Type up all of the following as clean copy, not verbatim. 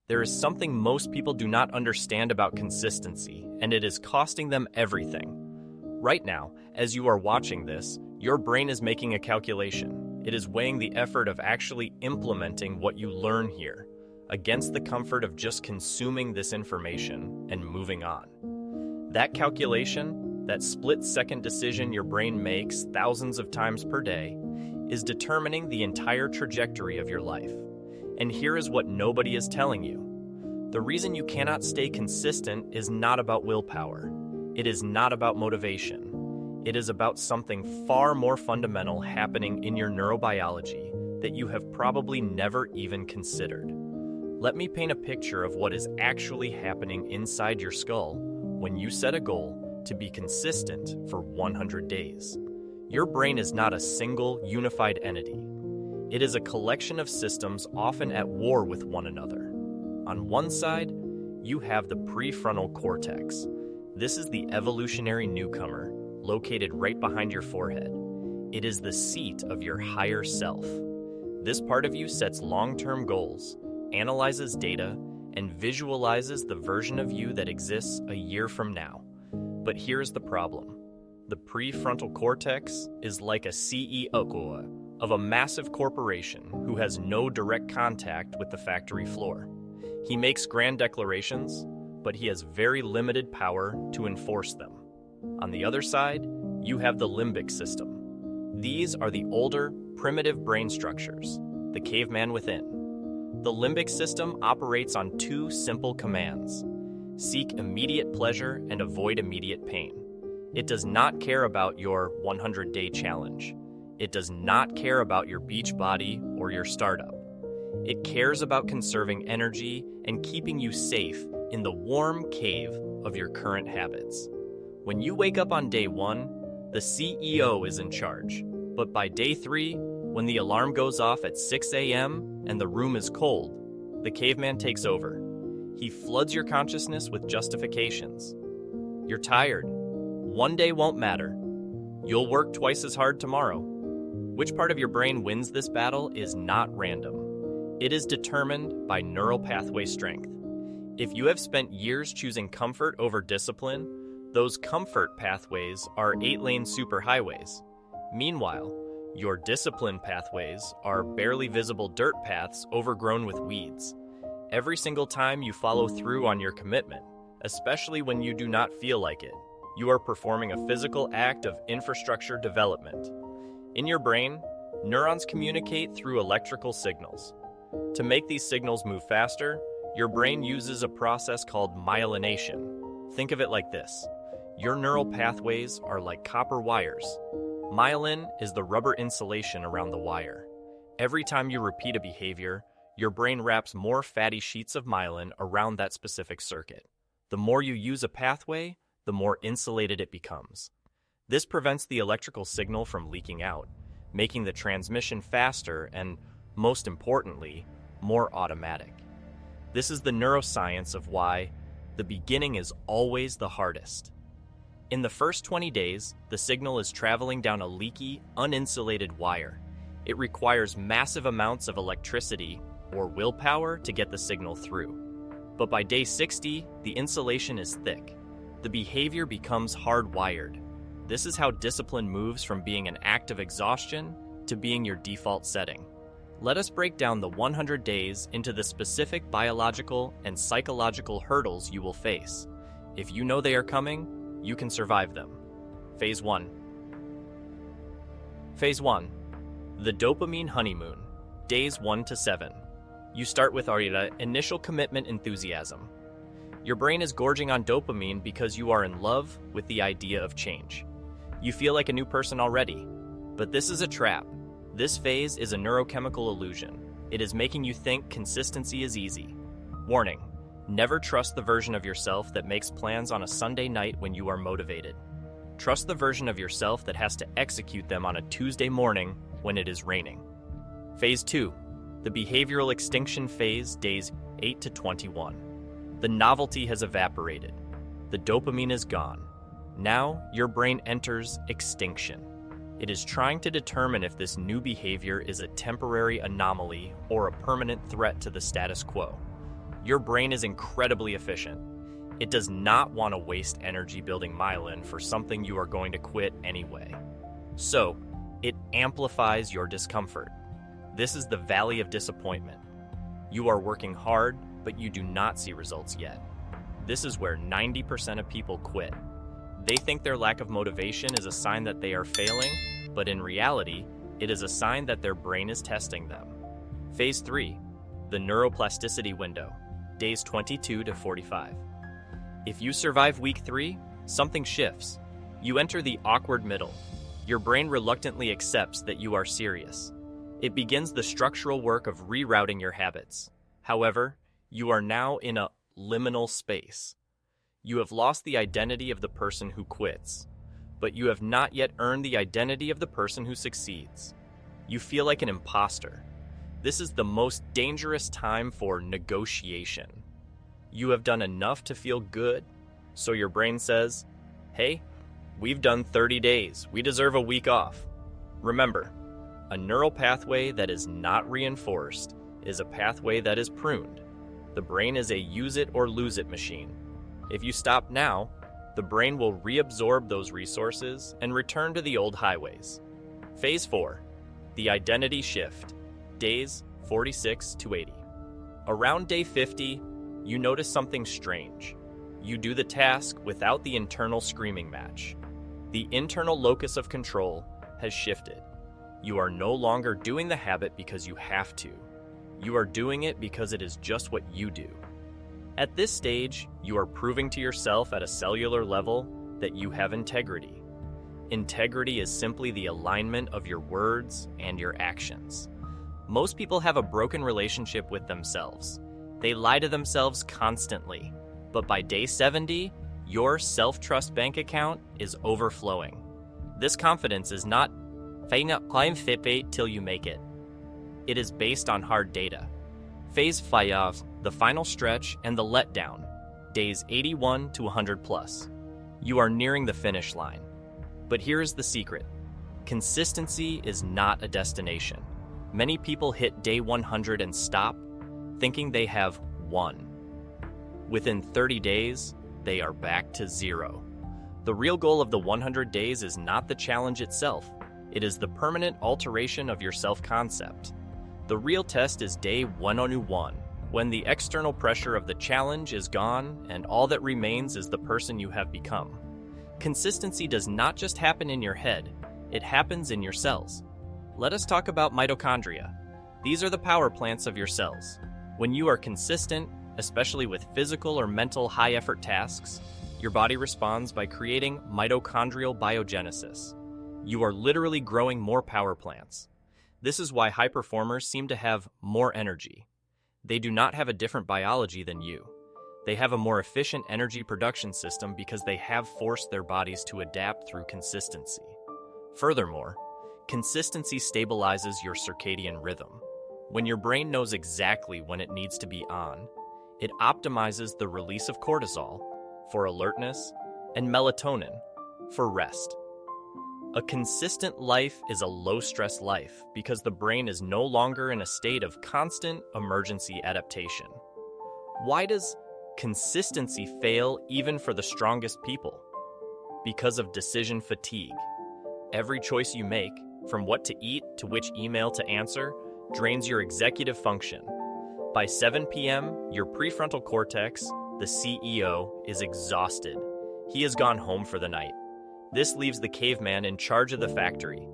There is something most people do not understand about consistency, and it is costing them everything. Right now, as you are watching this, your brain is making a calculation. It is weighing the effort of actually implementing what you learn here against the comfort of just consuming this information and moving on. That calculation, that split-second decision your brain makes thousands of times per day, is determining the entire trajectory of your life. And here is what nobody is telling you. The reason you cannot stay consistent is not about willpower. It is not about motivation. It is about something far more fundamental happening in your neurobiology that you have probably never even considered. Let me paint a picture of what is actually happening inside your skull when you set a goal to be consistent for 100 days. Your brain is not a single, unified entity. It is a collection of systems often at war with one another. On one side, you have the prefrontal cortex. This is the evolutionary newcomer, located right behind your forehead. It is the seat of your higher self. This part of you sets long-term goals, analyzes data, and visualizes the version of you that exists a year from now. But here's the problem. The prefrontal cortex is like a CEO of a massive corporation who has no direct contact with the factory floor. He makes grand declarations, but he has very limited power to enforce them. On the other side, you have the limbic system. These are the older, primitive brain structures, the caveman within. The limbic system operates on two simple commands: seek immediate pleasure and avoid immediate pain. It does not care about your 100-day challenge. It does not care about your beach body or your startup. It cares about conserving energy and keeping you safe in the warm cave of your current habits. When you wake up on day 1, the CEO is in charge. But by day 3, when the alarm goes off at 6 a.m. and the room is cold, the caveman takes over. He floods your consciousness with justifications. You're tired. One day won't matter. You'll work twice as hard tomorrow. Which part of your brain wins this battle is not random. It is determined by neural pathway strength. If you have spent years choosing comfort over discipline, those comfort pathways are 8-lane superhighways. Meanwhile, your discipline pathways are barely visible dirt paths overgrown with weeds. Every single time you follow through on your commitment, especially when you do not feel like it, you are performing a physical act of infrastructure development. In your brain, neurons communicate through electrical signals. To make these signals move faster, your brain uses a process called myelination. Think of it like this. Your neural pathways are like copper wires. Myelin is the rubber insulation around the wire. Every time you repeat a behavior, your brain wraps more fatty sheets of myelin around that specific circuit. The more you use a pathway, the more insulated it becomes. This prevents the electrical signal from leaking out, making the transmission faster and, most importantly, more automatic. This is the neuroscience of why the beginning is always the hardest. In the first 20 days, the signal is traveling down a leaky, uninsulated wire. It requires massive amounts of electricity or willpower to get the signal through. But by day 60, the insulation is thick. The behavior becomes hardwired. This is how discipline moves from being an act of exhaustion to being your default setting. Let us break down the 100 days into the specific biological and psychological hurdles you will face. If you know they are coming, you can survive them. Phase 1. Phase 1. The dopamine honeymoon, days 1 to 7. You start with our initial commitment enthusiasm. Your brain is gorging on dopamine because you are in love with the idea of change. You feel like a new person already. But this is a trap. This phase is a neurochemical illusion. It is making you think consistency is easy. Warning, never trust the version of yourself that makes plans on a Sunday night when you are motivated. Trust the version of yourself that has to execute them on a Tuesday morning when it is raining. Phase 2, the behavioral extinction phase, days 8 to 21. The novelty has evaporated. The dopamine is gone. Now, your brain enters extinction. It is trying to determine if this new behavior is a temporary anomaly or a permanent threat to the status quo. Your brain is incredibly efficient. It does not want to waste energy building myelin for something you are going to quit anyway. So, it amplifies your discomfort. This is the valley of disappointment. You are working hard, but you do not see results yet. This is where 90% of people quit. They think their lack of motivation is a sign that they are failing, but in reality, it is a sign that their brain is testing them. Phase 3, the neuroplasticity window, days 22 to 45. If you survive week 3, something shifts. You enter the awkward middle. Your brain reluctantly accepts that you are serious. It begins the structural work of rerouting your habits. However, you are now in a liminal space. You have lost the identity of the person who quits, but you have not yet earned the identity of the person who succeeds. You feel like an imposter. This is the most dangerous time for negotiation. You have done enough to feel good, so your brain says, "Hey, we've done 30 days. We deserve a week off." Remember, a neural pathway that is not reinforced is a pathway that is pruned. The brain is a use it or lose it machine. If you stop now, the brain will reabsorb those resources and return to the old highways. Phase 4, the identity shift, days 46 to 80. Around day 50, you notice something strange. You do the task without the internal screaming match. The internal locus of control has shifted. You are no longer doing the habit because you have to. You are doing it because it is just what you do. At this stage, you are proving to yourself at a cellular level that you have integrity. Integrity is simply the alignment of your words and your actions. Most people have a broken relationship with themselves. They lie to themselves constantly. But by day 70, your self-trust bank account is overflowing. This confidence is not climb Fitbit till you make it. It is based on hard data. Phase 5, the final stretch and the letdown, days 81 to 100 plus. You are nearing the finish line. But here is the secret. Consistency is not a destination. Many people hit day 100 and stop, thinking they have won. Within 30 days, they are back to 0. The real goal of the 100 days is not the challenge itself. It is the permanent alteration of your self-concept. The real test is day 101, when the external pressure of the challenge is gone and all that remains is the person you have become. Consistency does not just happen in your head, it happens in your cells. Let us talk about mitochondria. These are the power plants of your cells. When you are consistent, especially with physical or mental high-effort tasks, your body responds by creating mitochondrial biogenesis. You are literally growing more power plants. This is why high performers seem to have more energy. They do not have a different biology than you. They have a more efficient energy production system because they have forced their bodies to adapt through consistency. Furthermore, consistency stabilizes your circadian rhythm. When your brain knows exactly when it needs to be on, it optimizes the release of cortisol for alertness and melatonin for rest. A consistent life is a low-stress life because the brain is no longer in a state of constant emergency adaptation. Why does consistency fail even for the strongest people? Because of decision fatigue. Every choice you make, from what to eat to which email to answer, drains your executive function. By 7 p.m., your prefrontal cortex, the CEO, is exhausted. He has gone home for the night. This leaves the caveman in charge of the factory,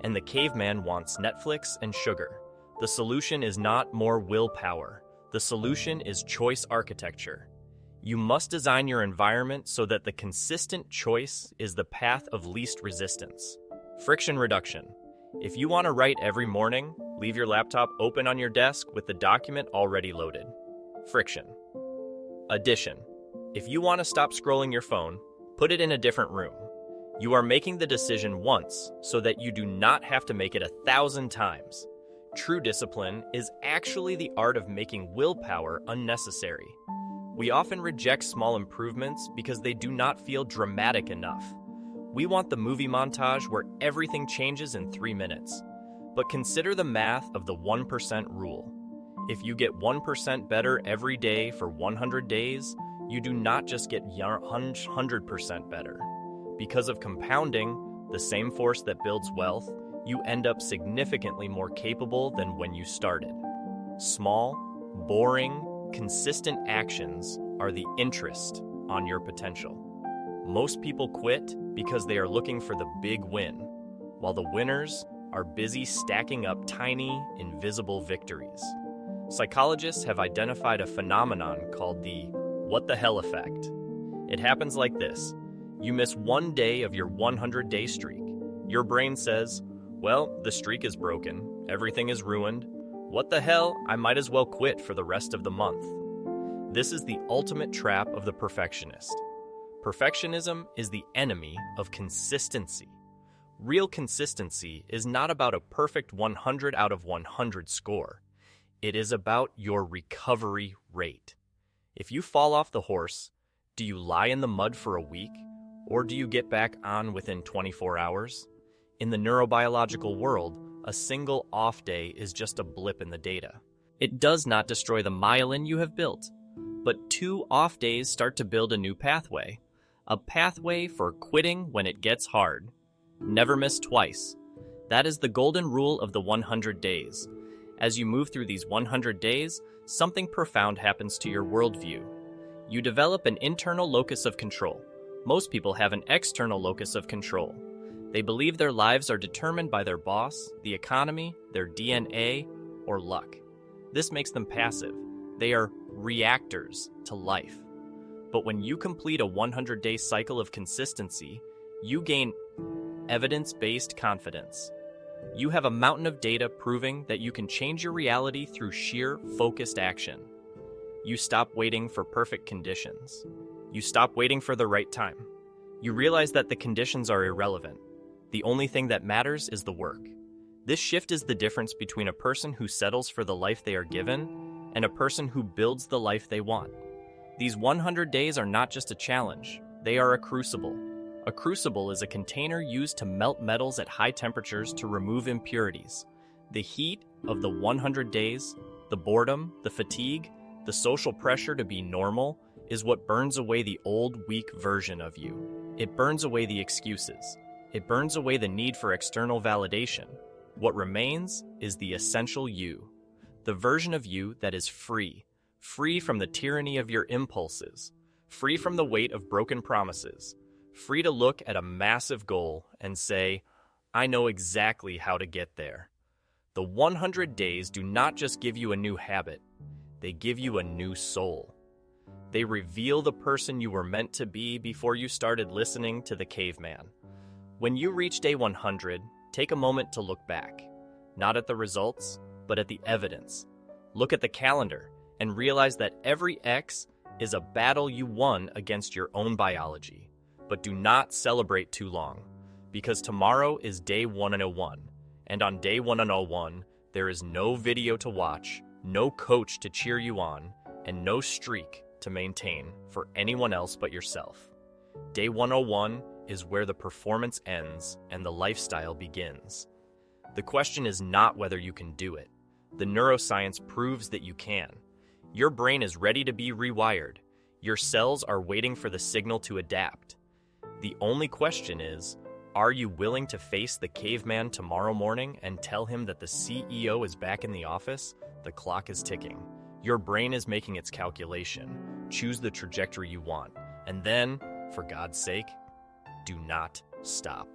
and the caveman wants Netflix and sugar. The solution is not more willpower. The solution is choice architecture. You must design your environment so that the consistent choice is the path of least resistance. Friction reduction. If you want to write every morning, leave your laptop open on your desk with the document already loaded. Friction. Addition. If you want to stop scrolling your phone, put it in a different room. You are making the decision once so that you do not have to make it 1,000 times. True discipline is actually the art of making willpower unnecessary. We often reject small improvements because they do not feel dramatic enough. We want the movie montage where everything changes in 3 minutes. But consider the math of the 1% rule. If you get 1% better every day for 100 days, you do not just get 100% better. Because of compounding, the same force that builds wealth, you end up significantly more capable than when you started. Small, boring, consistent actions are the interest on your potential. Most people quit because they are looking for the big win, while the winners are busy stacking up tiny, invisible victories. Psychologists have identified a phenomenon called the "what the hell" effect. It happens like this. You miss one day of your 100-day streak. Your brain says, well, the streak is broken, everything is ruined. What the hell? I might as well quit for the rest of the month. This is the ultimate trap of the perfectionist. Perfectionism is the enemy of consistency. Real consistency is not about a perfect 100 out of 100 score. It is about your recovery rate. If you fall off the horse, do you lie in the mud for a week, or do you get back on within 24 hours? In the neurobiological world, a single off day is just a blip in the data. It does not destroy the myelin you have built, but 2 off days start to build a new pathway. A pathway for quitting when it gets hard. Never miss twice. That is the golden rule of the 100 days. As you move through these 100 days, something profound happens to your worldview. You develop an internal locus of control. Most people have an external locus of control. They believe their lives are determined by their boss, the economy, their DNA, or luck. This makes them passive. They are reactors to life. But when you complete a 100-day cycle of consistency, you gain evidence-based confidence. You have a mountain of data proving that you can change your reality through sheer, focused action. You stop waiting for perfect conditions. You stop waiting for the right time. You realize that the conditions are irrelevant. The only thing that matters is the work. This shift is the difference between a person who settles for the life they are given and a person who builds the life they want. These 100 days are not just a challenge, they are a crucible. A crucible is a container used to melt metals at high temperatures to remove impurities. The heat of the 100 days, the boredom, the fatigue, the social pressure to be normal is what burns away the old, weak version of you. It burns away the excuses. It burns away the need for external validation. What remains is the essential you, the version of you that is free from the tyranny of your impulses, free from the weight of broken promises, free to look at a massive goal and say, I know exactly how to get there. The 100 days do not just give you a new habit, they give you a new soul. They reveal the person you were meant to be before you started listening to the caveman. When you reach day 100, take a moment to look back, not at the results, but at the evidence. Look at the calendar and realize that every X is a battle you won against your own biology. But do not celebrate too long, because tomorrow is day 101, and on day 101, there is no video to watch, no coach to cheer you on, and no streak to maintain for anyone else but yourself. Day 101 is where the performance ends and the lifestyle begins. The question is not whether you can do it. The neuroscience proves that you can. Your brain is ready to be rewired. Your cells are waiting for the signal to adapt. The only question is, are you willing to face the caveman tomorrow morning and tell him that the CEO is back in the office? The clock is ticking. Your brain is making its calculation. Choose the trajectory you want. And then, for God's sake, do not stop.